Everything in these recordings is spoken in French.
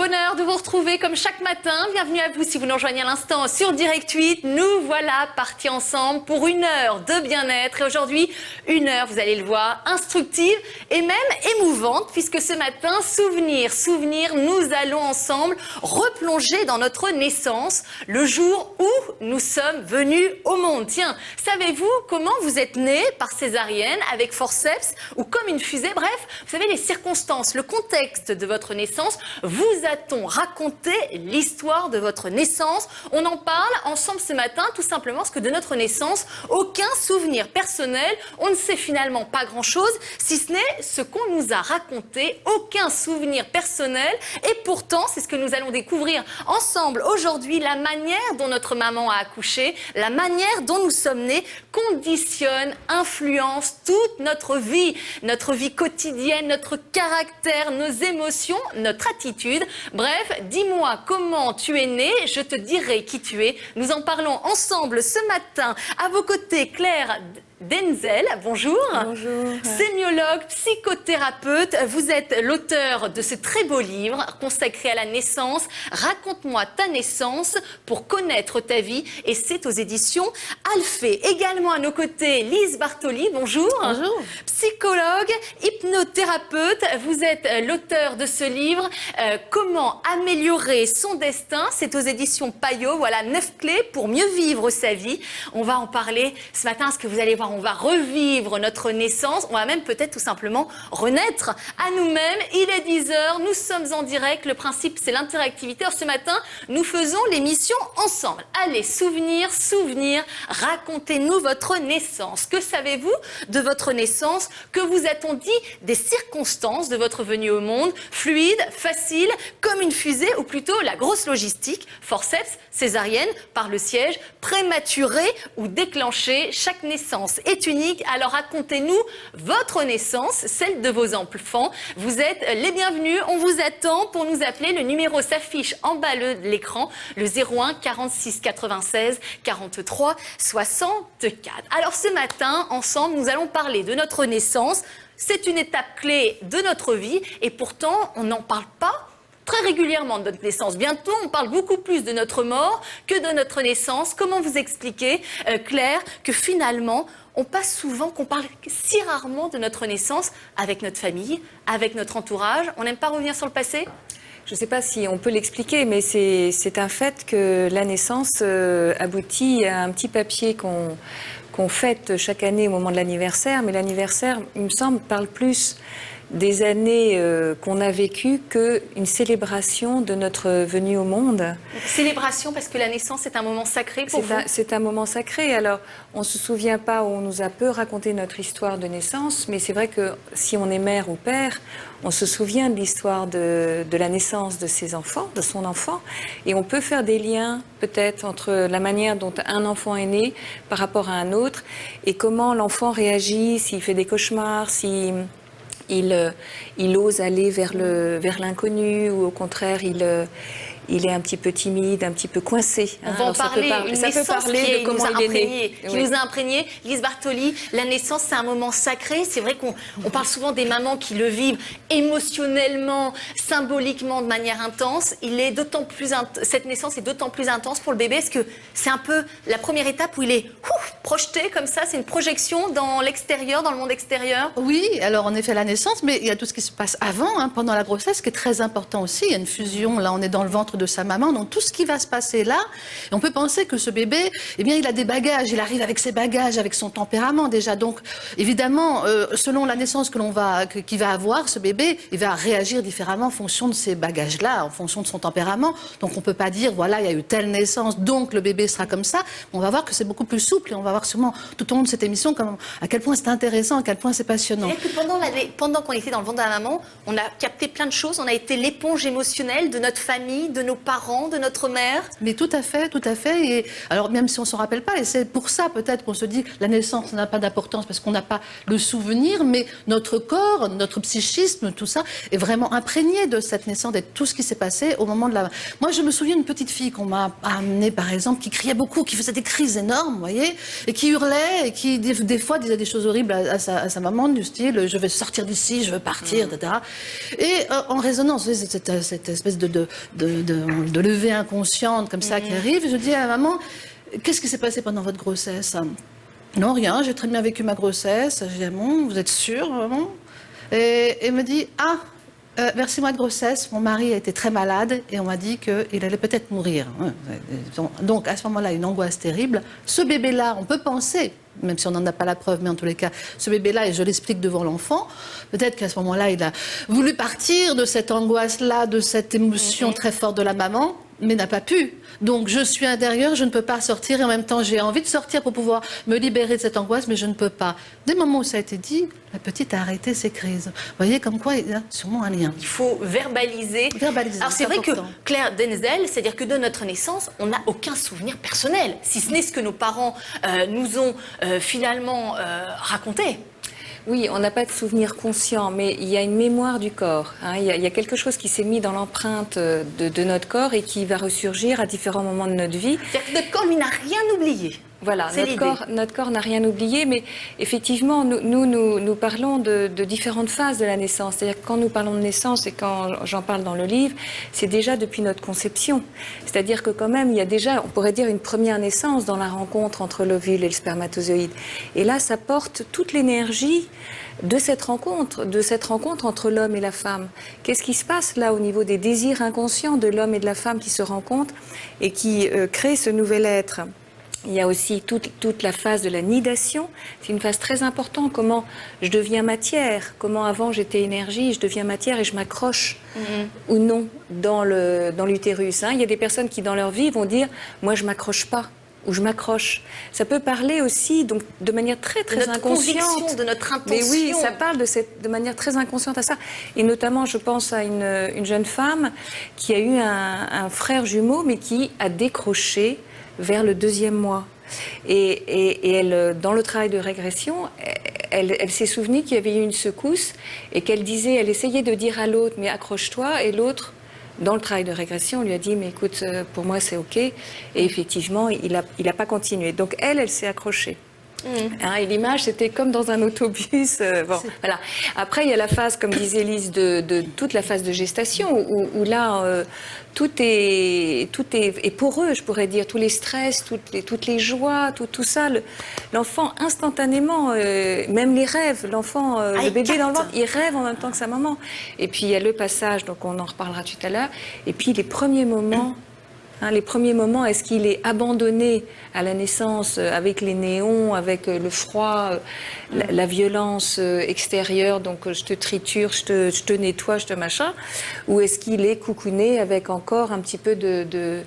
bonheur de vous retrouver comme chaque matin. Bienvenue à vous si vous nous rejoignez à l'instant sur Direct 8. Nous voilà partis ensemble pour une heure de bien-être. Et aujourd'hui, une heure, vous allez le voir, instructive et même émouvante, puisque ce matin, souvenir, nous allons ensemble replonger dans notre naissance, le jour où nous sommes venus au monde. Tiens, savez-vous comment vous êtes né par césarienne, avec forceps ou comme une fusée? Bref, vous savez les circonstances, le contexte de votre naissance. Vous a-t-on raconté l'histoire de votre naissance? On en parle ensemble ce matin, tout simplement parce que de notre naissance, aucun souvenir personnel. On ne sait finalement pas grand-chose, si ce n'est ce qu'on nous a raconté. Aucun souvenir personnel. Et pourtant, c'est ce que nous allons découvrir ensemble aujourd'hui. La manière dont notre maman a accouché, la manière dont nous sommes nés, conditionne, influence toute notre vie quotidienne, notre caractère, nos émotions, notre attitude. Bref, dis-moi comment tu es né, je te dirai qui tu es. Nous en parlons ensemble ce matin. À vos côtés, Claire Denzel, bonjour. Bonjour. Sémiologue, psychothérapeute, vous êtes l'auteur de ce très beau livre consacré à la naissance. Raconte-moi ta naissance pour connaître ta vie, et c'est aux éditions Alphée. Également à nos côtés, Lise Bartoli, bonjour. Bonjour. Psychologue, hypnothérapeute, vous êtes l'auteur de ce livre Comment améliorer son destin. C'est aux éditions Payot. Voilà 9 clés pour mieux vivre sa vie. On va en parler ce matin, parce que vous allez voir, on va revivre notre naissance, on va même peut-être tout simplement renaître à nous-mêmes. Il est 10h, nous sommes en direct, le principe c'est l'interactivité. Alors ce matin, nous faisons l'émission ensemble. Allez, souvenir, racontez-nous votre naissance. Que savez-vous de votre naissance? Que vous a-t-on dit des circonstances de votre venue au monde? Fluide, facile, comme une fusée, ou plutôt la grosse logistique, forceps, césarienne, par le siège, prématurée ou déclenchée? Chaque naissance est unique, alors racontez-nous votre naissance, celle de vos enfants. Vous êtes les bienvenus, on vous attend pour nous appeler. Le numéro s'affiche en bas de l'écran, le 01 46 96 43 64. Alors ce matin, ensemble, nous allons parler de notre naissance. C'est une étape clé de notre vie et pourtant, on n'en parle pas très régulièrement de notre naissance. Bientôt, on parle beaucoup plus de notre mort que de notre naissance. Comment vous expliquer, Claire, que finalement, on passe souvent, qu'on parle si rarement de notre naissance avec notre famille, avec notre entourage? On n'aime pas revenir sur le passé? Je ne sais pas si on peut l'expliquer, mais c'est un fait que la naissance aboutit à un petit papier qu'on fête chaque année au moment de l'anniversaire. Mais l'anniversaire, il me semble, parle plus des années qu'on a vécues qu'une célébration de notre venue au monde. Célébration parce que la naissance est un moment sacré pour vous? C'est un moment sacré. Alors, on ne se souvient pas, on nous a peu raconté notre histoire de naissance, mais c'est vrai que si on est mère ou père, on se souvient de l'histoire de la naissance de ses enfants, de son enfant, et on peut faire des liens peut-être entre la manière dont un enfant est né par rapport à un autre, et comment l'enfant réagit, s'il fait des cauchemars, il ose aller vers l'inconnu, ou au contraire, il est un petit peu timide, un petit peu coincé. On va en parler, une naissance qui nous a imprégnés. Lise Bartoli, la naissance, c'est un moment sacré. C'est vrai qu'on parle souvent des mamans qui le vivent émotionnellement, symboliquement, de manière intense. Cette naissance est d'autant plus intense pour le bébé, parce que c'est un peu la première étape où il est projeté comme ça. C'est une projection dans l'extérieur, dans le monde extérieur. Oui, alors en effet, la naissance, mais il y a tout ce qui se passe avant, pendant la grossesse, qui est très important aussi. Il y a une fusion, là on est dans le ventre de sa maman, donc tout ce qui va se passer là, et on peut penser que ce bébé, eh bien il a des bagages, il arrive avec ses bagages, avec son tempérament déjà, donc évidemment, selon la naissance qu'il va avoir, ce bébé, il va réagir différemment en fonction de ces bagages-là, en fonction de son tempérament, donc on peut pas dire, voilà, il y a eu telle naissance, donc le bébé sera comme ça. On va voir que c'est beaucoup plus souple, et on va voir sûrement tout au long de cette émission à quel point c'est intéressant, à quel point c'est passionnant. Pendant qu'on était dans le ventre de la maman, on a capté plein de choses, on a été l'éponge émotionnelle de notre famille, de nos parents, de notre mère? Mais tout à fait, tout à fait. Et alors même si on s'en rappelle pas, et c'est pour ça peut-être qu'on se dit la naissance n'a pas d'importance parce qu'on n'a pas le souvenir, mais notre corps, notre psychisme, tout ça est vraiment imprégné de cette naissance, de tout ce qui s'est passé au moment de la... Moi, je me souviens d'une petite fille qu'on m'a amenée, par exemple, qui criait beaucoup, qui faisait des crises énormes, vous voyez, et qui hurlait, et qui des fois disait des choses horribles à sa maman, du style « je vais sortir d'ici, je veux partir », etc. Et en résonance, cette espèce de levée inconsciente comme ça qui arrive, je dis à la maman « qu'est-ce qui s'est passé pendant votre grossesse ?» Non, rien, j'ai très bien vécu ma grossesse. J'ai dit « bon, vous êtes sûre, vraiment ?» Et elle me dit « ah, vers 6 mois de grossesse, mon mari a été très malade et on m'a dit qu'il allait peut-être mourir. » Donc à ce moment-là, une angoisse terrible. Ce bébé-là, on peut penser, même si on n'en a pas la preuve, mais en tous les cas, ce bébé-là, et je l'explique devant l'enfant, peut-être qu'à ce moment-là, il a voulu partir de cette angoisse-là, de cette émotion très forte de la maman, mais n'a pas pu. Donc je suis intérieure, je ne peux pas sortir, et en même temps j'ai envie de sortir pour pouvoir me libérer de cette angoisse, mais je ne peux pas. Dès le moment où ça a été dit, la petite a arrêté ses crises. Vous voyez comme quoi il y a sûrement un lien. Il faut verbaliser. Verbaliser. Alors c'est vrai que Claire Denzel, c'est-à-dire que de notre naissance, on n'a aucun souvenir personnel, si ce n'est ce que nos parents nous ont finalement raconté. Oui, on n'a pas de souvenir conscient, mais il y a une mémoire du corps. Hein. Il y a quelque chose qui s'est mis dans l'empreinte de notre corps et qui va ressurgir à différents moments de notre vie. C'est-à-dire que notre corps, lui, n'a rien oublié. Voilà, notre corps n'a rien oublié, mais effectivement, nous parlons de différentes phases de la naissance. C'est-à-dire que quand nous parlons de naissance, et quand j'en parle dans le livre, c'est déjà depuis notre conception. C'est-à-dire que quand même, il y a déjà, on pourrait dire, une première naissance dans la rencontre entre l'ovule et le spermatozoïde. Et là, ça porte toute l'énergie de cette rencontre entre l'homme et la femme. Qu'est-ce qui se passe là au niveau des désirs inconscients de l'homme et de la femme qui se rencontrent et qui créent ce nouvel être? Il y a aussi toute la phase de la nidation. C'est une phase très importante. Comment je deviens matière. Comment avant j'étais énergie, je deviens matière et je m'accroche ou non dans l'utérus. Hein. Il y a des personnes qui dans leur vie vont dire « moi je m'accroche pas » ou « je m'accroche ». Ça peut parler aussi donc, de manière très inconsciente. De notre intention. Mais oui, ça parle de manière très inconsciente à ça. Et notamment, je pense à une jeune femme qui a eu un frère jumeau mais qui a décroché vers le 2e mois. Et elle, dans le travail de régression, elle s'est souvenue qu'il y avait eu une secousse et qu'elle disait, elle essayait de dire à l'autre, mais accroche-toi, et l'autre, dans le travail de régression, lui a dit, mais écoute, pour moi c'est ok. Et effectivement, il a pas continué. Donc elle s'est accrochée. Hein, et l'image, c'était comme dans un autobus. Bon, voilà. Après, il y a la phase, comme disait Lise, de toute la phase de gestation, où là, tout est poreux, je pourrais dire. Tous les stress, toutes les joies, tout ça. L'enfant, instantanément, même les rêves, l'enfant, le bébé dans le ventre, il rêve en même temps que sa maman. Et puis, il y a le passage, donc on en reparlera tout à l'heure. Et puis, les premiers moments... Hein, les premiers moments, est-ce qu'il est abandonné à la naissance avec les néons, avec le froid, la violence extérieure, donc je te triture, je te nettoie, je te machin, ou est-ce qu'il est coucouné avec encore un petit peu de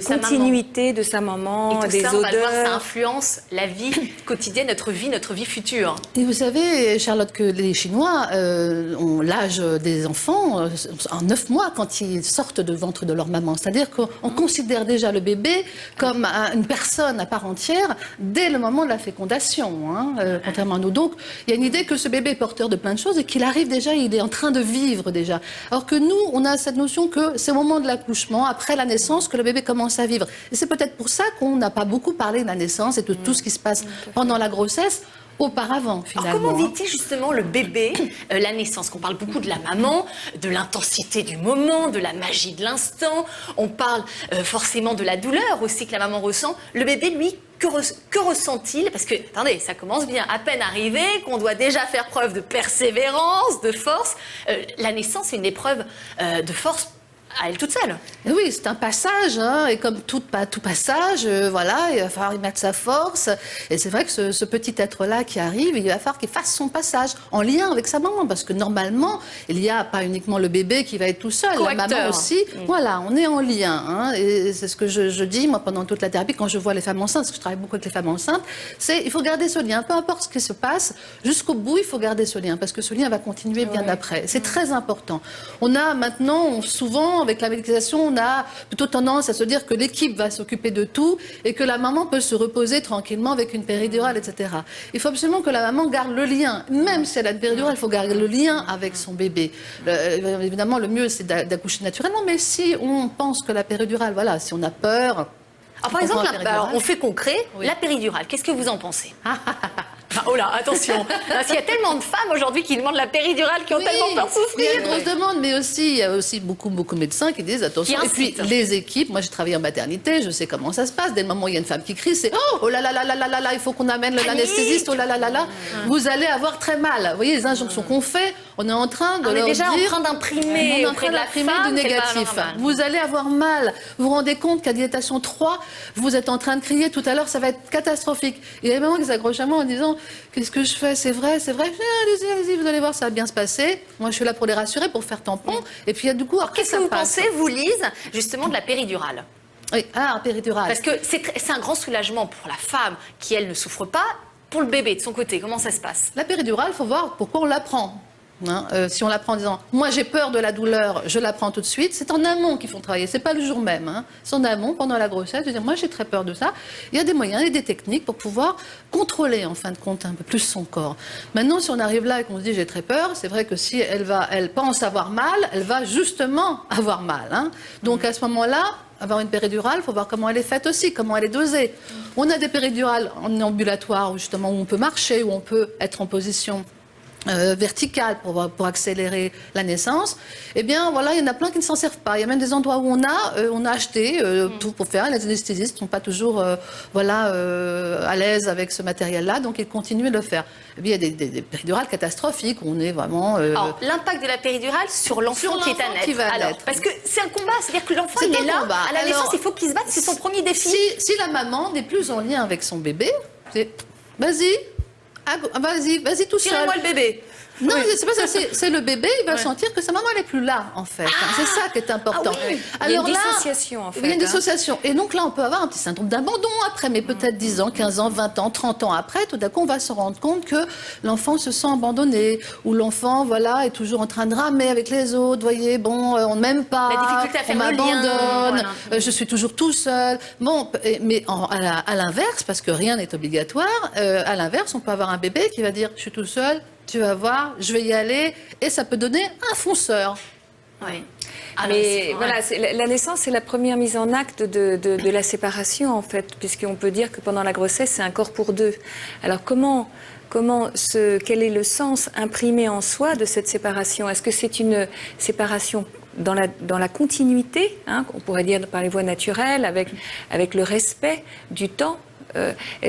continuité de sa maman, et tout des ça, odeurs. On va le voir, ça influence la vie quotidienne, notre vie future. Et vous savez, Charlotte, que les Chinois ont l'âge des enfants en 9 mois quand ils sortent de ventre de leur maman. C'est-à-dire qu'on considère déjà le bébé comme une personne à part entière dès le moment de la fécondation, hein, contrairement à nous. Donc, il y a une idée que ce bébé est porteur de plein de choses et qu'il arrive déjà, il est en train de vivre déjà. Alors que nous, on a cette notion que c'est au moment de l'accouchement, après la naissance, que le bébé commence à vivre. Et c'est peut-être pour ça qu'on n'a pas beaucoup parlé de la naissance et de tout ce qui se passe pendant la grossesse. Auparavant, finalement. Alors, comment vit-il justement le bébé, la naissance? Qu'on parle beaucoup de la maman, de l'intensité du moment, de la magie de l'instant. On parle forcément de la douleur aussi que la maman ressent. Le bébé, lui, que ressent-il? Parce que, attendez, ça commence bien. À peine arrivé, qu'on doit déjà faire preuve de persévérance, de force. La naissance, c'est une épreuve de force à elle toute seule. Et oui, c'est un passage, hein, et comme tout passage, voilà, il va falloir y mettre sa force. Et c'est vrai que ce petit être-là qui arrive, il va falloir qu'il fasse son passage en lien avec sa maman, parce que normalement, il n'y a pas uniquement le bébé qui va être tout seul, la maman aussi. Voilà, on est en lien, hein, et c'est ce que je dis, moi, pendant toute la thérapie, quand je vois les femmes enceintes, parce que je travaille beaucoup avec les femmes enceintes, c'est il faut garder ce lien, peu importe ce qui se passe, jusqu'au bout, il faut garder ce lien, parce que ce lien va continuer bien après. C'est très important. On a maintenant, souvent, avec la médicalisation, on a plutôt tendance à se dire que l'équipe va s'occuper de tout et que la maman peut se reposer tranquillement avec une péridurale, etc. Il faut absolument que la maman garde le lien. Même si elle a une péridurale, il faut garder le lien avec son bébé. Évidemment, le mieux, c'est d'accoucher naturellement, mais si on pense que la péridurale, voilà, si on a peur... Alors, par exemple, on fait concret, la péridurale, qu'est-ce que vous en pensez? Oh là, attention, parce qu'il y a tellement de femmes aujourd'hui qui demandent la péridurale, qui ont tellement peur de souffrir. Il y a une grosse demande, mais aussi, il y a aussi beaucoup de médecins qui disent attention. Et puis les équipes, moi j'ai travaillé en maternité, je sais comment ça se passe. Dès le moment où il y a une femme qui crie, c'est oh là là là là là là là, il faut qu'on amène l'anesthésiste, oh là là là là. Vous allez avoir très mal. Vous voyez les injonctions qu'on fait, on est en train de leur dire. On est déjà en train d'imprimer auprès de la femme du négatif. Vous allez avoir mal. Vous vous rendez compte qu'à dilatation 3, vous êtes en train de crier tout à l'heure, ça va être catastrophique. Il y a des mamans qui s'accrochent à moi en disant qu'est-ce que je fais? C'est vrai, c'est vrai. Allez-y, allez-y, vous allez voir, ça va bien se passer. Moi, je suis là pour les rassurer, pour faire tampon. Et puis, du coup, alors, qu'est-ce que vous pensez, vous, Lise, justement, de la péridurale? Oui, péridurale. Parce que c'est un grand soulagement pour la femme qui, elle, ne souffre pas. Pour le bébé, de son côté, comment ça se passe? La péridurale, il faut voir pourquoi on la prend. Si on la prend en disant moi j'ai peur de la douleur, je la prends tout de suite, c'est en amont qu'ils font travailler, c'est pas le jour même, hein. C'est en amont pendant la grossesse de dire moi j'ai très peur de ça. Il y a des moyens et des techniques pour pouvoir contrôler en fin de compte un peu plus son corps. Maintenant si on arrive là et qu'on se dit j'ai très peur, c'est vrai que si elle pense avoir mal, elle va justement avoir mal, hein. Donc à ce moment-là, avoir une péridurale, il faut voir comment elle est faite aussi, comment elle est dosée. On a des péridurales en ambulatoire justement où on peut marcher, où on peut être en position verticale pour accélérer la naissance, eh bien voilà, il y en a plein qui ne s'en servent pas. Il y a même des endroits où on a acheté tout pour faire. Les anesthésistes ne sont pas toujours à l'aise avec ce matériel-là, donc ils continuent de le faire. Et puis il y a des péridurales catastrophiques où on est vraiment... Alors, l'impact de la péridurale sur l'enfant qui est à naître. Qui va naître. Parce que c'est un combat, c'est-à-dire que l'enfant il est là, à la naissance, il faut qu'il se batte, c'est son premier défi. Si la maman n'est plus en lien avec son bébé, c'est vas-y, vas-y tout seul. Tirez-moi le bébé. Non, c'est pas ça, c'est le bébé, il va sentir que sa maman elle est plus là en fait. C'est ça qui est important. Alors il y a une dissociation en fait. Il y a une dissociation. Et donc là on peut avoir un petit syndrome d'abandon après, mais peut-être 10 ans, 15 ans, 20 ans, 30 ans après, tout d'un coup on va se rendre compte que l'enfant se sent abandonné, ou l'enfant voilà, est toujours en train de ramer avec les autres, voyez, bon, on ne m'aime pas, la difficulté à faire on m'abandonne, voilà. Je suis toujours tout seul. Bon, mais à l'inverse, parce que rien n'est obligatoire, à l'inverse on peut avoir un bébé qui va dire je suis tout seul, tu vas voir, je vais y aller, et ça peut donner un fonceur. Oui. Mais voilà, la naissance, c'est la première mise en acte de la séparation, en fait, puisqu'on peut dire que pendant la grossesse, c'est un corps pour deux. Alors, quel est le sens imprimé en soi de cette séparation? Est-ce que c'est une séparation dans la continuité, hein, on pourrait dire par les voies naturelles, avec le respect du temps?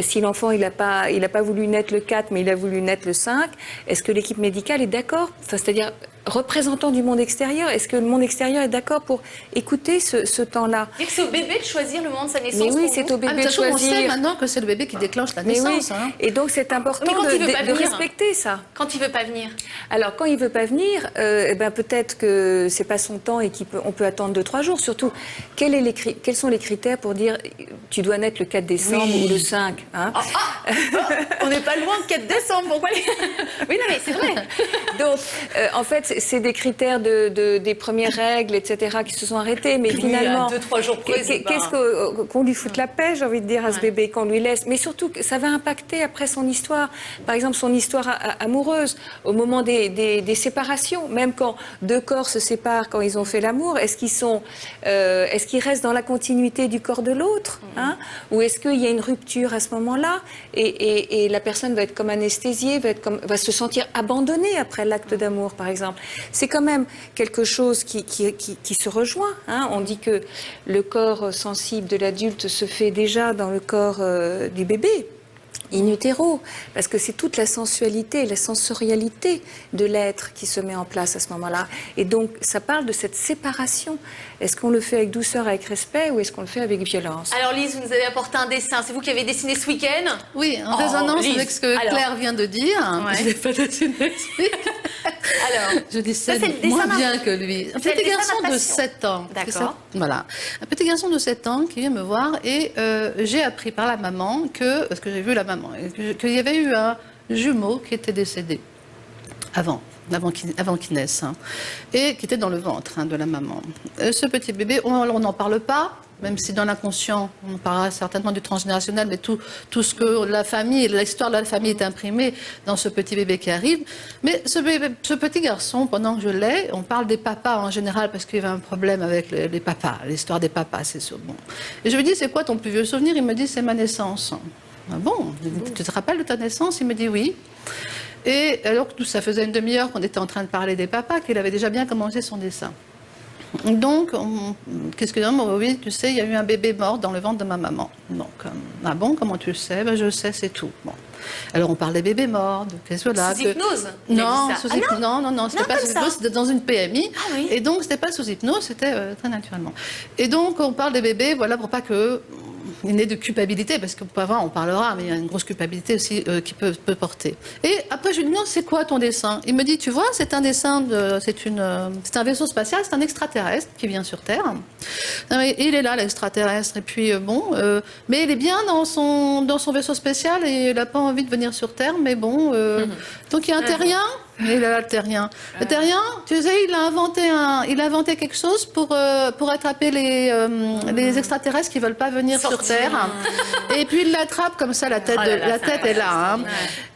Si l'enfant il n'a pas voulu naître le 4 mais il a voulu naître le 5, est-ce que l'équipe médicale est d'accord, c'est-à-dire représentant du monde extérieur, est-ce que le monde extérieur est d'accord pour écouter ce temps-là? C'est au bébé de choisir le moment de sa naissance. Mais oui, c'est au bébé de choisir. On sait maintenant que c'est le bébé qui déclenche la naissance. Oui. Hein. Et donc c'est important de respecter ça. Quand il veut pas venir. Alors quand il veut pas venir, peut-être que c'est pas son temps et on peut attendre 2-3 jours. Surtout, quels sont les critères pour dire tu dois naître le 4 décembre ou le 5, hein? On n'est pas loin de 4 décembre. Pourquoi Oui, non mais c'est vrai. Donc en fait c'est des critères des premières règles, etc., qui se sont arrêtés, mais finalement, 2-3 jours près, qu'est-ce qu'on lui foute la paix, j'ai envie de dire, à ce bébé, qu'on lui laisse. Mais surtout, ça va impacter après son histoire. Par exemple, son histoire amoureuse, au moment des séparations, même quand deux corps se séparent, quand ils ont fait l'amour, est-ce qu'ils restent dans la continuité du corps de l'autre, hein, ou est-ce qu'il y a une rupture à ce moment-là, et la personne va être comme anesthésiée, va se sentir abandonnée après l'acte d'amour, par exemple. C'est quand même quelque chose qui se rejoint, hein. On dit que le corps sensible de l'adulte se fait déjà dans le corps du bébé, in utero, parce que c'est toute la sensualité, la sensorialité de l'être qui se met en place à ce moment-là. Et donc, ça parle de cette séparation. Est-ce qu'on le fait avec douceur, avec respect, ou est-ce qu'on le fait avec violence? Alors Lise, vous nous avez apporté un dessin. C'est vous qui avez dessiné ce week-end? Oui, en résonance avec ce que Claire vient de dire. Ouais. Je ne l'ai pas dessiné. Alors, je dessine moins bien que lui. Un petit garçon de 7 ans. D'accord. Voilà. Un petit garçon de 7 ans qui vient me voir et j'ai appris par la maman parce que j'ai vu la maman, qu'il y avait eu un jumeau qui était décédé avant. avant qu'il naisse, hein, et qui était dans le ventre de la maman. Ce petit bébé, on n'en parle pas, même si dans l'inconscient, on parlera certainement du transgénérationnel, mais tout ce que la famille, l'histoire de la famille est imprimée dans ce petit bébé qui arrive. Mais ce petit garçon, pendant que je l'ai, on parle des papas en général, parce qu'il y avait un problème avec les papas, l'histoire des papas, c'est sûr. Bon. Et je lui dis, c'est quoi ton plus vieux souvenir? Il me dit, c'est ma naissance. Ah bon? Tu te rappelles de ta naissance? Il me dit oui. Et alors que ça faisait une demi-heure qu'on était en train de parler des papas, qu'il avait déjà bien commencé son dessin. Donc, qu'est-ce que oui, tu sais, il y a eu un bébé mort dans le ventre de ma maman. Donc, ah bon, comment tu le sais? Ben, je le sais, c'est tout. Bon. Alors, on parle des bébés morts, de qu'est-ce que là? Sous hypnose? Non, non, c'était pas sous hypnose, c'était dans une PMI. Ah, oui. Et donc, c'était pas sous hypnose, c'était très naturellement. Et donc, on parle des bébés, voilà, pour pas que il n'ait de culpabilité, parce qu'avant on parlera, mais il y a une grosse culpabilité aussi qui peut porter. Et après je lui dis, non, c'est quoi ton dessin? Il me dit, tu vois, c'est un dessin, c'est un vaisseau spatial, c'est un extraterrestre qui vient sur Terre. Et il est là, l'extraterrestre, et puis mais il est bien dans son vaisseau spatial et il n'a pas envie de venir sur Terre, mais bon, donc il y a un terrien. Et là, le terrien. Le terrien, tu sais, il a inventé quelque chose pour attraper les extraterrestres qui veulent pas venir sur Terre. Et puis il l'attrape comme ça, la tête est là. Hein.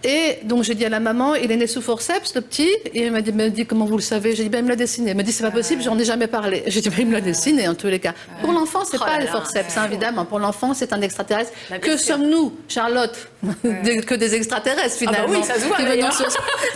Et donc j'ai dit à la maman, il est né sous forceps, le petit. Et elle m'a dit comment vous le savez? J'ai dit, ben il me l'a dessiné. Elle m'a dit, c'est pas possible, j'en ai jamais parlé. J'ai dit, ben il me l'a dessiné en tous les cas. Pour l'enfant, c'est pas les forceps, hein, évidemment. Pour l'enfant, c'est un extraterrestre. Que sommes-nous, Charlotte? Que des extraterrestres finalement. Ah bah oui, ça se voit,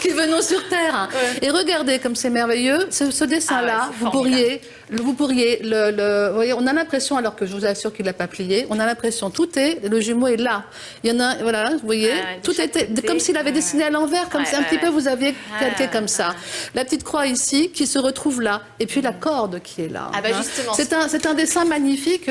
qui venons sur Terre. Et regardez comme c'est merveilleux, ce dessin-là, vous pourriez, vous voyez, on a l'impression, alors que je vous assure qu'il l'a pas plié, on a l'impression, le jumeau est là. Il y en a, voilà, vous voyez, tout était comme s'il avait dessiné à l'envers, comme un petit peu vous aviez calqué comme ça. La petite croix ici qui se retrouve là, et puis la corde qui est là. Ah bah justement. C'est un dessin magnifique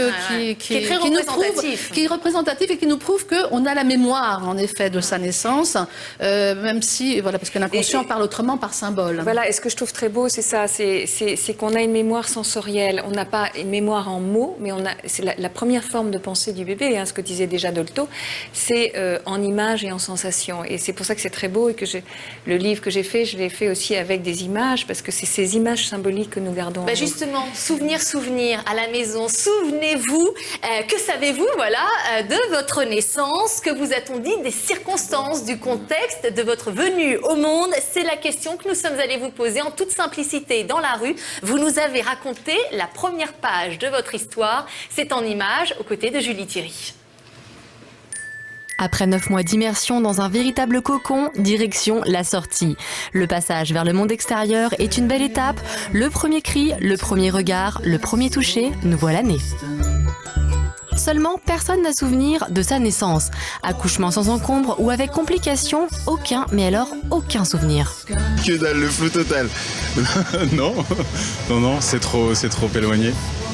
qui est très représentatif. Qui est représentatif et qui nous prouve qu'on a la mémoire, en effet, de sa naissance, même si, voilà, parce que l'inconscient parle autrement par symbole. Voilà, et ce que je trouve très beau, c'est ça, c'est qu'on a une mémoire sensorielle. On n'a pas une mémoire en mots, mais c'est la première forme de pensée du bébé, hein, ce que disait déjà Dolto, c'est en images et en sensations. Et c'est pour ça que c'est très beau et que le livre que j'ai fait, je l'ai fait aussi avec des images, parce que c'est ces images symboliques que nous gardons. Bah justement, souvenir à la maison. Souvenez-vous, que savez-vous, voilà, de votre naissance? Que vous a-t-on dit des circonstances, du contexte de votre venue au monde? C'est la question que nous sommes allés vous poser en toute simplicité dans la rue. Vous nous avez raconté la première page de votre histoire. C'est en images aux côtés de Julie Thierry. Après 9 mois d'immersion dans un véritable cocon, direction la sortie. Le passage vers le monde extérieur est une belle étape. Le premier cri, le premier regard, le premier toucher, nous voilà nés. Seulement, personne n'a souvenir de sa naissance. Accouchement sans encombre ou avec complications, aucun, mais alors aucun souvenir. Que dalle, le flou total. Non, c'est trop éloigné.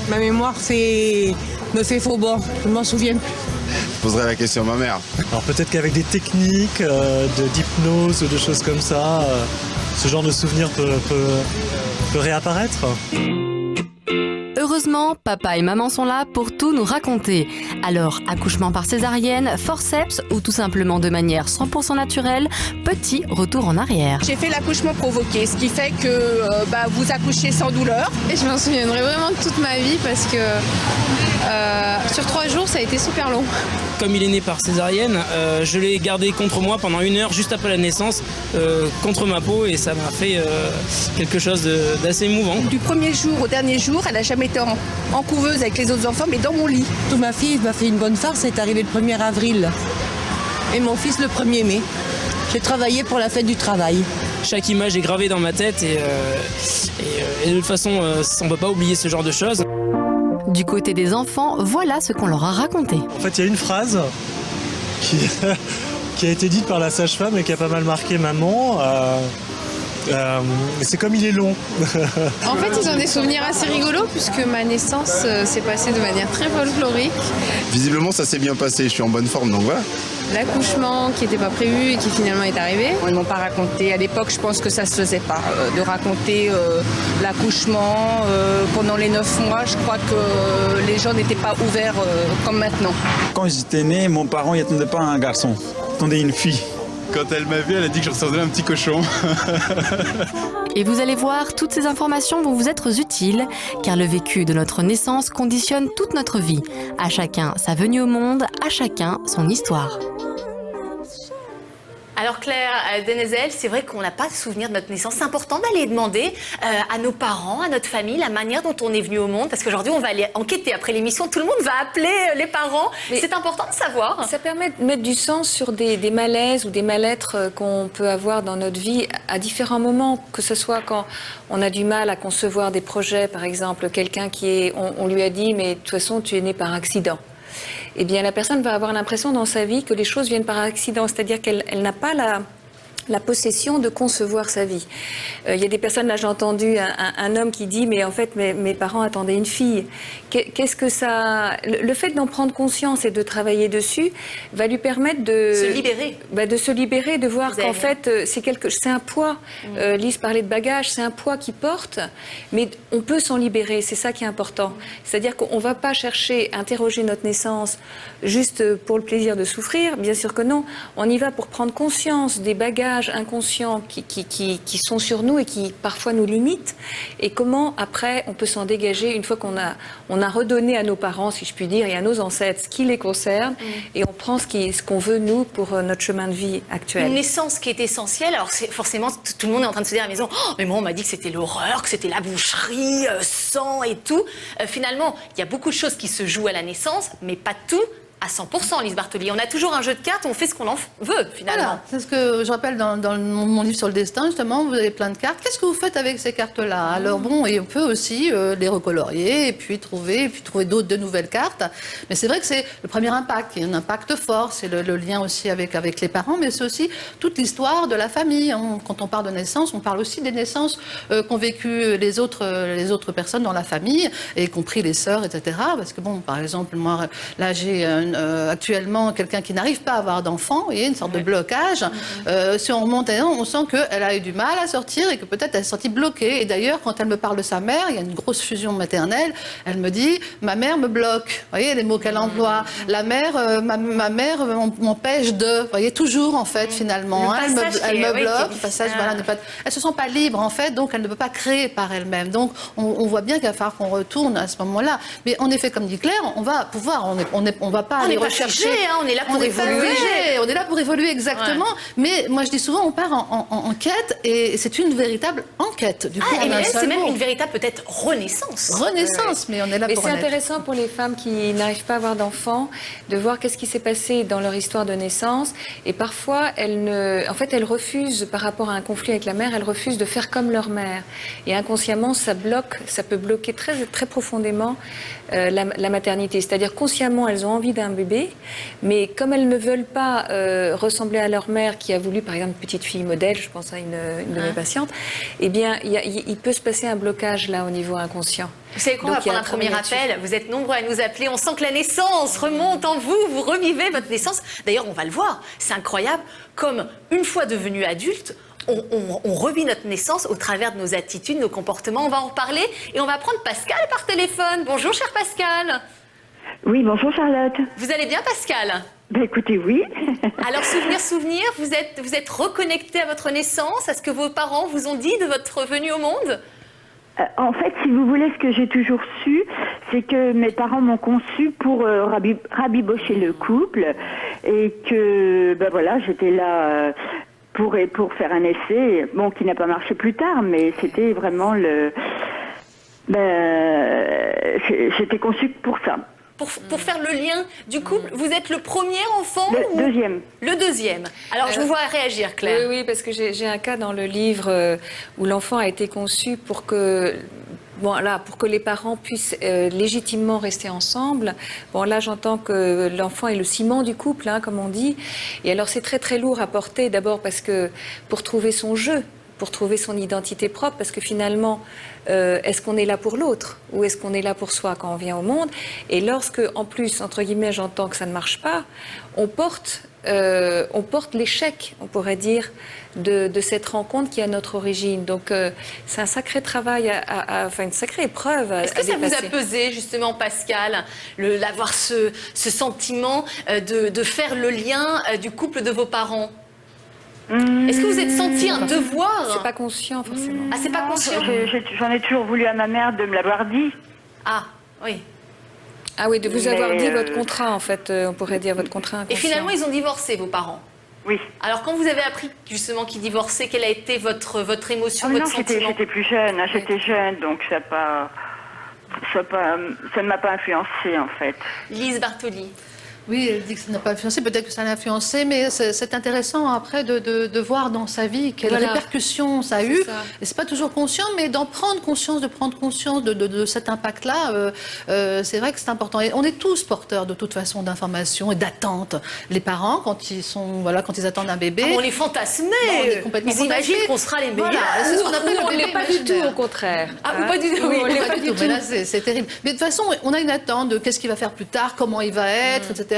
Ma mémoire me fait faux bord, je m'en souviens plus. Je poserai la question à ma mère. Alors peut-être qu'avec des techniques d'hypnose ou de choses comme ça, ce genre de souvenir peut réapparaître. Heureusement, papa et maman sont là pour tout nous raconter. Alors, accouchement par césarienne, forceps ou tout simplement de manière 100% naturelle, petit retour en arrière. J'ai fait l'accouchement provoqué, ce qui fait que vous accouchez sans douleur. Et je m'en souviendrai vraiment de toute ma vie parce que sur 3 jours, ça a été super long. Comme il est né par césarienne, je l'ai gardé contre moi pendant 1 heure juste après la naissance, contre ma peau, et ça m'a fait quelque chose d'assez émouvant. Du premier jour au dernier jour, elle n'a jamais été en couveuse avec les autres enfants, mais dans mon lit. Ma fille m'a fait une bonne farce, c'est arrivé le 1er avril. Et mon fils le 1er mai. J'ai travaillé pour la fête du travail. Chaque image est gravée dans ma tête et de toute façon, on ne peut pas oublier ce genre de choses. Du côté des enfants, voilà ce qu'on leur a raconté. En fait, il y a une phrase qui a été dite par la sage-femme et qui a pas mal marqué maman. C'est comme il est long. En fait, ils ont des souvenirs assez rigolos puisque ma naissance s'est passée de manière très folklorique. Visiblement, ça s'est bien passé. Je suis en bonne forme, donc voilà. L'accouchement qui n'était pas prévu et qui finalement est arrivé. Ils ne m'ont pas raconté. À l'époque, je pense que ça ne se faisait pas. De raconter l'accouchement pendant les 9 mois, je crois que les gens n'étaient pas ouverts comme maintenant. Quand j'étais né, mon parent n'attendait pas un garçon, il attendait une fille. Quand elle m'a vu, elle a dit que je ressemblais à un petit cochon. Et vous allez voir, toutes ces informations vont vous être utiles, car le vécu de notre naissance conditionne toute notre vie. À chacun sa venue au monde, à chacun son histoire. Alors Claire Denezel, c'est vrai qu'on n'a pas de souvenir de notre naissance. C'est important d'aller demander à nos parents, à notre famille, la manière dont on est venu au monde. Parce qu'aujourd'hui, on va aller enquêter après l'émission. Tout le monde va appeler les parents. C'est important de savoir. Ça permet de mettre du sens sur des malaises ou des mal-être qu'on peut avoir dans notre vie à différents moments. Que ce soit quand on a du mal à concevoir des projets, par exemple, quelqu'un on lui a dit « mais de toute façon, tu es né par accident ». Eh bien, la personne va avoir l'impression dans sa vie que les choses viennent par accident, c'est-à-dire qu'elle n'a pas la possession de concevoir sa vie. Il y a des personnes, là j'ai entendu un homme qui dit mais en fait mes parents attendaient une fille. Qu'est-ce que ça... Le fait d'en prendre conscience et de travailler dessus va lui permettre de... Se libérer. De se libérer, de voir qu'en fait c'est un poids. Lise parlait de bagages, c'est un poids qu'il porte, mais on peut s'en libérer, c'est ça qui est important. C'est-à-dire qu'on ne va pas chercher à interroger notre naissance juste pour le plaisir de souffrir, bien sûr que non. On y va pour prendre conscience des bagages inconscients qui sont sur nous et qui parfois nous limitent, et comment après on peut s'en dégager une fois qu'on a redonné à nos parents, si je puis dire, et à nos ancêtres ce qui les concerne, et on prend ce qu'on veut nous pour notre chemin de vie actuel. Une naissance qui est essentielle. Alors forcément tout le monde est en train de se dire à la maison « Oh, mais moi on m'a dit que c'était l'horreur, que c'était la boucherie, sang et tout ». Finalement, il y a beaucoup de choses qui se jouent à la naissance, mais pas tout à 100%, Lise Bartoli. On a toujours un jeu de cartes, on fait ce qu'on en veut, finalement. Voilà, c'est ce que je rappelle dans mon livre sur le destin, justement, vous avez plein de cartes. Qu'est-ce que vous faites avec ces cartes-là? Alors bon, et on peut aussi les recolorier, et puis trouver d'autres, de nouvelles cartes. Mais c'est vrai que c'est le premier impact, il y a un impact fort, c'est le lien aussi avec les parents, mais c'est aussi toute l'histoire de la famille. Quand on parle de naissance, on parle aussi des naissances qu'ont vécues les autres personnes dans la famille, y compris les sœurs, etc. Parce que bon, par exemple, moi, là, j'ai actuellement quelqu'un qui n'arrive pas à avoir d'enfant, il y a une sorte de blocage. Si on remonte à un an, on sent qu'elle a eu du mal à sortir et que peut-être elle s'est sentie bloquée. Et d'ailleurs, quand elle me parle de sa mère, il y a une grosse fusion maternelle, elle me dit « ma mère me bloque ». Vous voyez les mots qu'elle emploie. La mère, ma mère m'empêche de... Vous voyez, toujours en fait, finalement. Elle me bloque. Le passage, voilà, elle ne se sent pas libre en fait, donc elle ne peut pas créer par elle-même. Donc on voit bien qu'il va falloir qu'on retourne à ce moment-là. Mais en effet, comme dit Claire, on va pouvoir, on va pas aller rechercher. On est là pour évoluer. On est là pour évoluer, exactement. Ouais. Mais moi, je dis souvent, on part en quête, et c'est une véritable enquête. Du coup, c'est même une véritable, peut-être, renaissance. Renaissance, mais on est là pour c'est intéressant pour les femmes qui n'arrivent pas à avoir d'enfants, de voir qu'est-ce qui s'est passé dans leur histoire de naissance. Et parfois, elles refusent, par rapport à un conflit avec la mère, elles refusent de faire comme leur mère. Et inconsciemment, ça peut bloquer très, très profondément la maternité. C'est-à-dire, consciemment, elles ont envie d'un bébé, mais comme elles ne veulent pas ressembler à leur mère qui a voulu, par exemple, une petite fille modèle, je pense à une de mes patientes, eh bien, il peut se passer un blocage là au niveau inconscient. Vous savez quoi, on va prendre un premier appel. Vous êtes nombreux à nous appeler. On sent que la naissance remonte en vous. Vous revivez votre naissance. D'ailleurs, on va le voir. C'est incroyable. Comme une fois devenus adultes, on revit notre naissance au travers de nos attitudes, nos comportements. On va en reparler et on va prendre Pascal par téléphone. Bonjour, cher Pascal. Oui, bonjour Charlotte. Vous allez bien, Pascal? Ben écoutez, oui. Alors, souvenir, vous êtes reconnecté à votre naissance, à ce que vos parents vous ont dit de votre venue au monde? En fait, si vous voulez, ce que j'ai toujours su, c'est que mes parents m'ont conçu pour rabibocher le couple, et que, ben voilà, j'étais là pour faire un essai, bon, qui n'a pas marché plus tard, mais c'était vraiment j'étais conçue pour ça. Pour faire le lien du couple, vous êtes le premier enfant deuxième. Le deuxième. Alors, je vous vois réagir, Claire. Oui, parce que j'ai un cas dans le livre où l'enfant a été conçu pour que les parents puissent légitimement rester ensemble. Bon, là, j'entends que l'enfant est le ciment du couple, hein, comme on dit. Et alors, c'est très, très lourd à porter, d'abord parce que pour trouver son jeu, pour trouver son identité propre, parce que finalement, est-ce qu'on est là pour l'autre ou est-ce qu'on est là pour soi quand on vient au monde? Et lorsque, en plus, entre guillemets, j'entends que ça ne marche pas, on porte l'échec, on pourrait dire, de cette rencontre qui est à notre origine. Donc, c'est un sacré travail, une sacrée épreuve à dépasser. Est-ce que ça vous a pesé, justement, Pascal, d'avoir ce sentiment de faire le lien du couple de vos parents? Est-ce que vous êtes senti un devoir? C'est pas conscient, forcément. Ah, c'est pas conscient. J'en ai toujours voulu à ma mère de me l'avoir dit. Ah, oui. Ah oui, de vous avoir Mais, dit votre contrat, en fait, on pourrait dire votre contrat inconscient. Et finalement, ils ont divorcé, vos parents? Oui. Alors, quand vous avez appris justement qu'ils divorçaient, quelle a été votre émotion, votre Non, sentiment? j'étais plus jeune, hein, j'étais jeune, donc ça ne m'a pas influencée, en fait. Lise Bartoli. Oui, elle dit que ça n'a pas influencé, peut-être que ça l'a influencé, mais c'est intéressant après de voir dans sa vie quelles répercussions ça a eu. Et c'est pas toujours conscient, mais d'en prendre conscience, de cet impact-là, c'est vrai que c'est important. Et on est tous porteurs de toute façon d'informations et d'attentes. Les parents, quand ils attendent un bébé. Ah, on les fantasmait. On est complètement ils imaginent qu'on sera les meilleurs. Voilà, c'est ce qu'on appelle on le bébé n'est pas du tout, imaginaire. au contraire. Ah, ou pas du tout. Oui, on l'est pas du tout. Mais là, c'est terrible. Mais de toute façon, on a une attente de qu'est-ce qu'il va faire plus tard, comment il va être, etc.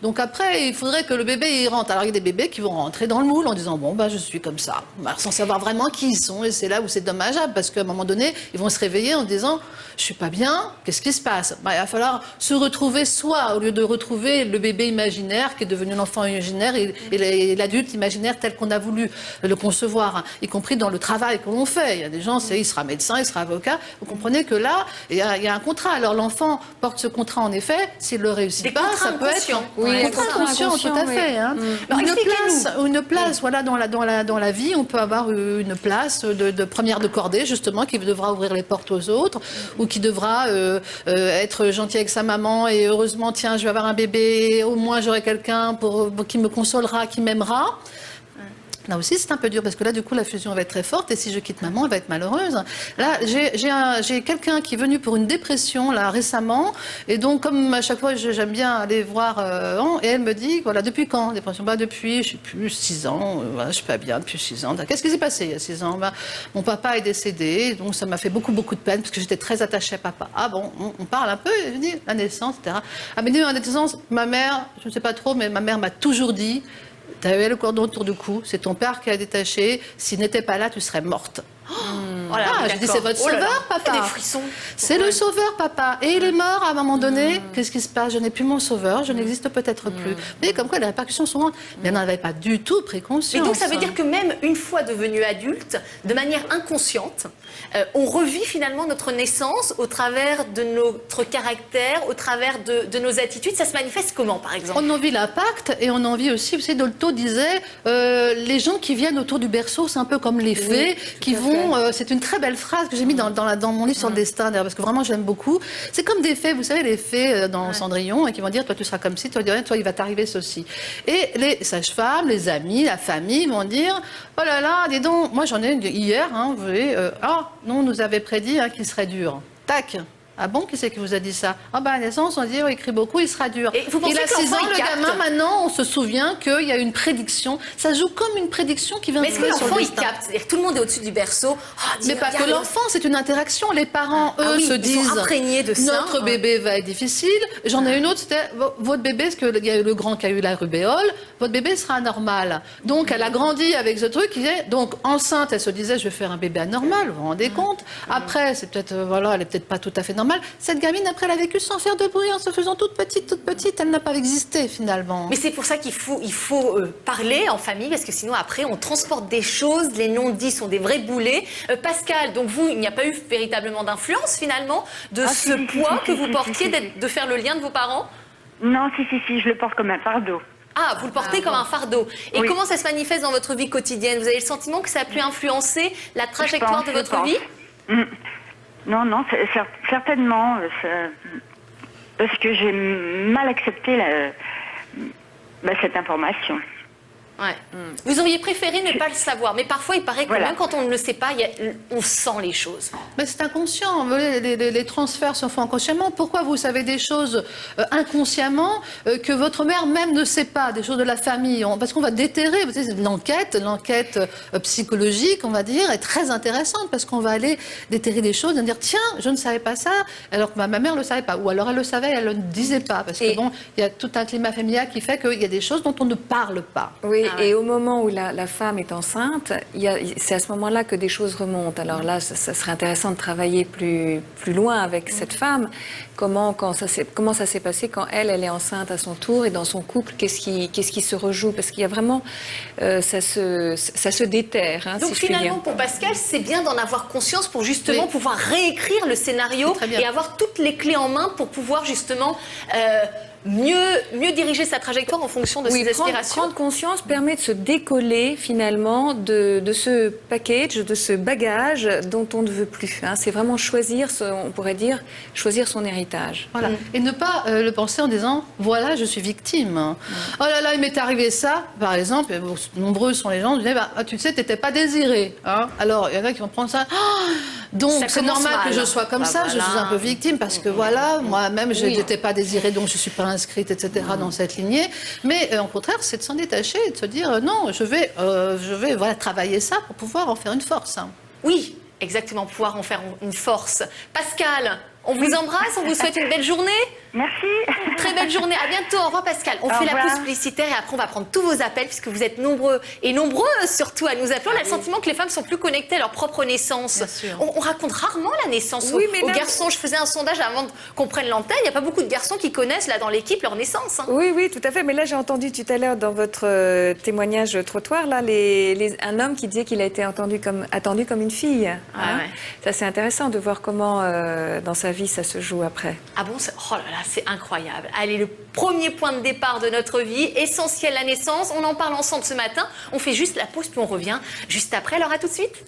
Donc après, il faudrait que le bébé il rentre. Alors il y a des bébés qui vont rentrer dans le moule en disant bon je suis comme ça, sans savoir vraiment qui ils sont. Et c'est là où c'est dommageable parce qu'à un moment donné, ils vont se réveiller en disant je suis pas bien, qu'est-ce qui se passe? Il va falloir se retrouver soi au lieu de retrouver le bébé imaginaire qui est devenu l'enfant imaginaire et l'adulte imaginaire tel qu'on a voulu le concevoir, hein, y compris dans le travail que l'on fait. Il y a des gens, il sera médecin, il sera avocat. Vous comprenez que là, il y a un contrat. Alors l'enfant porte ce contrat en effet. S'il le réussit pas, ça peut être Oui, contrat inconscient, tout à fait. Hein. Une place, voilà, dans la vie, on peut avoir une place de première de cordée, justement, qui devra ouvrir les portes aux autres, ou qui devra être gentil avec sa maman, et heureusement, tiens, je vais avoir un bébé, au moins j'aurai quelqu'un qui me consolera, qui m'aimera. Là aussi, c'est un peu dur parce que là, du coup, la fusion va être très forte et si je quitte maman, elle va être malheureuse. Là, j'ai quelqu'un qui est venu pour une dépression, là, récemment. Et donc, comme à chaque fois, j'aime bien aller voir, et elle me dit, voilà, depuis quand, dépression? Depuis, je sais plus, 6 ans, voilà, je suis pas bien depuis 6 ans. Qu'est-ce qui s'est passé il y a 6 ans? Mon papa est décédé, donc ça m'a fait beaucoup de peine parce que j'étais très attachée à papa. Ah bon, on parle un peu, et je dis, la naissance, etc. Ah, mais la naissance, ma mère, je ne sais pas trop, mais ma mère m'a toujours dit, tu avais le cordon autour du cou, c'est ton père qui a détaché, s'il n'était pas là, tu serais morte. Voilà, je dis, c'est votre sauveur, papa. Des frissons. C'est le sauveur, papa. Et il est mort à un moment donné. Qu'est-ce qui se passe? Je n'ai plus mon sauveur, je n'existe peut-être plus. Mais comme quoi, les répercussions sont grandes. Mais elle n'en avait pas du tout pris conscience. Et donc, ça veut dire que même une fois devenu adulte, de manière inconsciente, on revit finalement notre naissance au travers de notre caractère, au travers de nos attitudes. Ça se manifeste comment, par exemple? On en vit l'impact et on en vit aussi, vous savez, Dolto disait, les gens qui viennent autour du berceau, c'est un peu comme les fées qui vont... c'est une très belle phrase que j'ai mise dans mon livre sur le destin, d'ailleurs, parce que vraiment, j'aime beaucoup. C'est comme des fées, vous savez, les fées dans Cendrillon, et qui vont dire, toi, tu seras comme ci, toi, il va t'arriver ceci. Et les sages-femmes, les amis, la famille vont dire, oh là là, dis donc, moi, j'en ai une hier, hein, vous voyez, non, on nous avait prédit qu'il serait dur. Tac. Ah bon, qui c'est qui vous a dit ça? Ah bah à la naissance, on dit, il écrit beaucoup, il sera dur. Et vous pensez il a que 6 ans, l'enfant, le il capte? gamin, maintenant, on se souvient qu'il y a une prédiction. Ça joue comme une prédiction qui vient de Mais est-ce que l'enfant, il capte? C'est-à-dire que tout le monde est au-dessus du berceau. Mais pas que l'enfant, c'est une interaction. Les parents, eux, se disent, ils sont imprégnés de ça. Notre bébé va être difficile. J'en ai une autre, c'était, votre bébé, parce qu'il y a eu le grand qui a eu la rubéole, votre bébé sera anormal. Donc, elle a grandi avec ce truc. Donc, enceinte, elle se disait, je vais faire un bébé anormal, vous vous rendez compte? Après, c'est peut-être, elle est peut-être pas tout à fait normale. Cette gamine, après, elle a vécu sans faire de bruit, en se faisant toute petite, elle n'a pas existé, finalement. Mais c'est pour ça qu'il faut parler en famille, parce que sinon, après, on transporte des choses, les non-dits sont des vrais boulets. Pascal, donc vous, il n'y a pas eu véritablement d'influence, finalement, de ce poids que vous portiez, de faire le lien de vos parents? Non, si, je le porte comme un fardeau. Ah, vous le portez comme un fardeau. Et comment ça se manifeste dans votre vie quotidienne? Vous avez le sentiment que ça a pu influencer la trajectoire de votre vie? Non, certainement. Parce que j'ai mal accepté cette information. Ouais. Vous auriez préféré ne pas le savoir, mais parfois il paraît que même quand on ne le sait pas, on sent les choses. Mais c'est inconscient, les transferts se font inconsciemment. Pourquoi vous savez des choses inconsciemment que votre mère même ne sait pas, des choses de la famille? Parce qu'on va déterrer, vous savez, l'enquête psychologique, on va dire, est très intéressante parce qu'on va aller déterrer des choses et dire tiens, je ne savais pas ça, alors que ma mère ne le savait pas. Ou alors elle le savait, elle ne le disait pas. Parce que il y a tout un climat familial qui fait qu'il y a des choses dont on ne parle pas. Oui. Et au moment où la femme est enceinte, c'est à ce moment-là que des choses remontent. Alors là, ça serait intéressant de travailler plus loin avec cette femme. Comment ça s'est passé quand elle est enceinte à son tour et dans son couple, qu'est-ce qui se rejoue? Parce qu'il y a vraiment, ça se déterre. Hein, donc si finalement, pour Pascal, c'est bien d'en avoir conscience pour justement pouvoir réécrire le scénario et avoir toutes les clés en main pour pouvoir justement mieux diriger sa trajectoire en fonction de ses aspirations. Prendre conscience permet de se décoller finalement de ce package, de ce bagage dont on ne veut plus. Hein. C'est vraiment choisir, on pourrait dire, choisir son héritage. Voilà. Et ne pas le penser en disant, voilà, je suis victime. Oh là là, il m'est arrivé ça. Par exemple, nombreux sont les gens qui disent, tu sais, tu n'étais pas désiré. Hein. Alors, il y en a qui vont prendre ça. Donc, c'est normal que je sois comme ça. Voilà. Je suis un peu victime parce que voilà, moi-même, je n'étais pas désirée, donc je ne suis pas inscrite, etc., dans cette lignée. Mais au contraire, c'est de s'en détacher et de se dire, non, je vais travailler ça pour pouvoir en faire une force. Hein. Oui, exactement, pouvoir en faire une force. Pascal, on vous embrasse, on vous souhaite une belle journée. Merci. Très belle journée. À bientôt. Au revoir, Pascal. On fait la pause publicitaire et après, on va prendre tous vos appels puisque vous êtes nombreux et nombreuses surtout à nous appeler. On a le sentiment que les femmes sont plus connectées à leur propre naissance. On raconte rarement la naissance aux garçons. Je faisais un sondage avant qu'on prenne l'antenne. Il n'y a pas beaucoup de garçons qui connaissent là dans l'équipe leur naissance. Hein. Oui, tout à fait. Mais là, j'ai entendu tout à l'heure dans votre témoignage trottoir là, un homme qui disait qu'il a été attendu comme une fille. Hein. Ça, c'est intéressant de voir comment dans sa vie ça se joue après. Ah bon, oh là là, c'est incroyable. Allez, le premier point de départ de notre vie, essentiel la naissance. On en parle ensemble ce matin. On fait juste la pause puis on revient juste après. Alors à tout de suite.